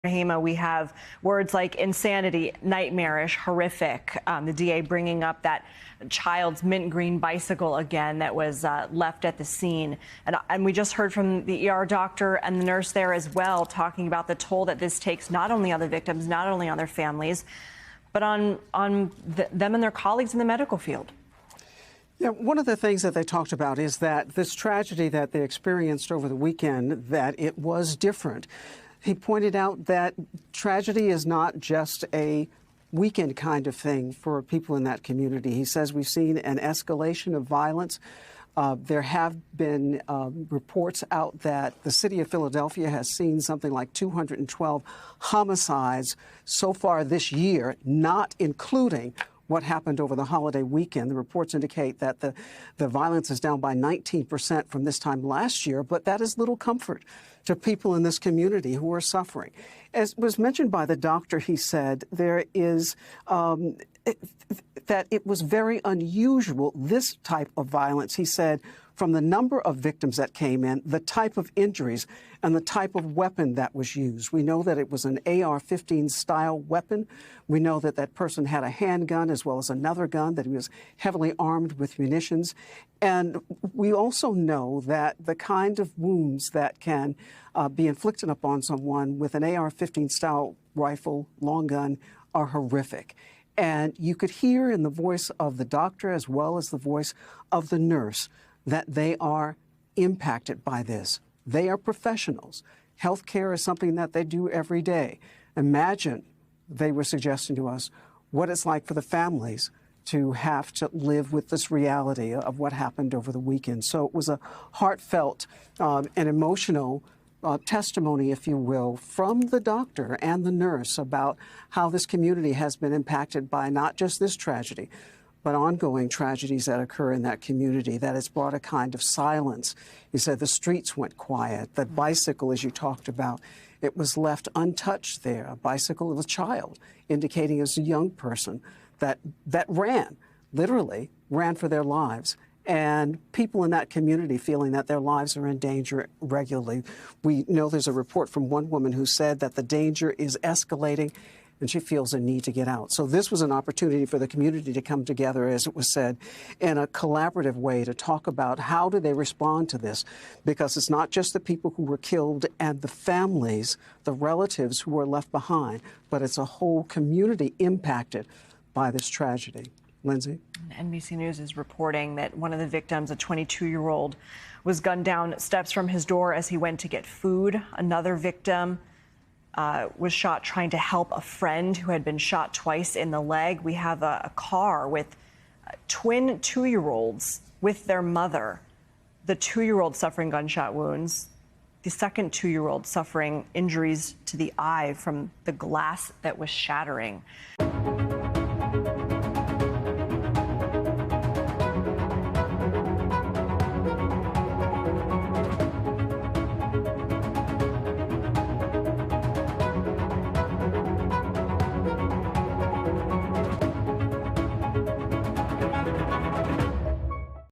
Hema, we have words like insanity, nightmarish, horrific. The DA bringing up that child's mint green bicycle again that was left at the scene. And we just heard from the ER doctor and the nurse there as well, talking about the toll that this takes not only on the victims, not only on their families, but on them and their colleagues in the medical field. Yeah, one of the things that they talked about is that this tragedy that they experienced over the weekend, that it was different. He pointed out that tragedy is not just a weekend kind of thing for people in that community. He says we've seen an escalation of violence. There have been reports out that the city of Philadelphia has seen something like 212 homicides so far this year, not including what happened over the holiday weekend. The reports indicate that the violence is down by 19% from this time last year, but that is little comfort to people in this community who are suffering. As was mentioned by the doctor, he said there is that it was very unusual, this type of violence. He said from the number of victims that came in, the type of injuries, and the type of weapon that was used. We know that it was an AR-15 style weapon. We know that that person had a handgun as well as another gun, that he was heavily armed with munitions. And we also know that the kind of wounds that can be inflicted upon someone with an AR-15 style rifle, long gun, are horrific. And you could hear in the voice of the doctor as well as the voice of the nurse that they are impacted by this. They are professionals. Healthcare is something that they do every day. Imagine, they were suggesting to us, what it's like for the families to have to live with this reality of what happened over the weekend. So it was a heartfelt and emotional testimony, if you will, from the doctor and the nurse about how this community has been impacted by not just this tragedy, but ongoing tragedies that occur in that community, that has brought a kind of silence. He said the streets went quiet. That bicycle, as you talked about, it was left untouched there, a bicycle of a child, indicating as a young person that ran, literally ran for their lives. And people in that community feeling that their lives are in danger regularly. We know there's a report from one woman who said that the danger is escalating and she feels a need to get out. So this was an opportunity for the community to come together, as it was said, in a collaborative way to talk about how do they respond to this, because it's not just the people who were killed and the families, the relatives who were left behind, but it's a whole community impacted by this tragedy. Lindsay? NBC News is reporting that one of the victims, a 22-year-old, was gunned down steps from his door as he went to get food. Another victim was shot trying to help a friend who had been shot twice in the leg. We have a car with twin 2-year-olds with their mother. The 2-year-old suffering gunshot wounds. The second 2-year-old suffering injuries to the eye from the glass that was shattering.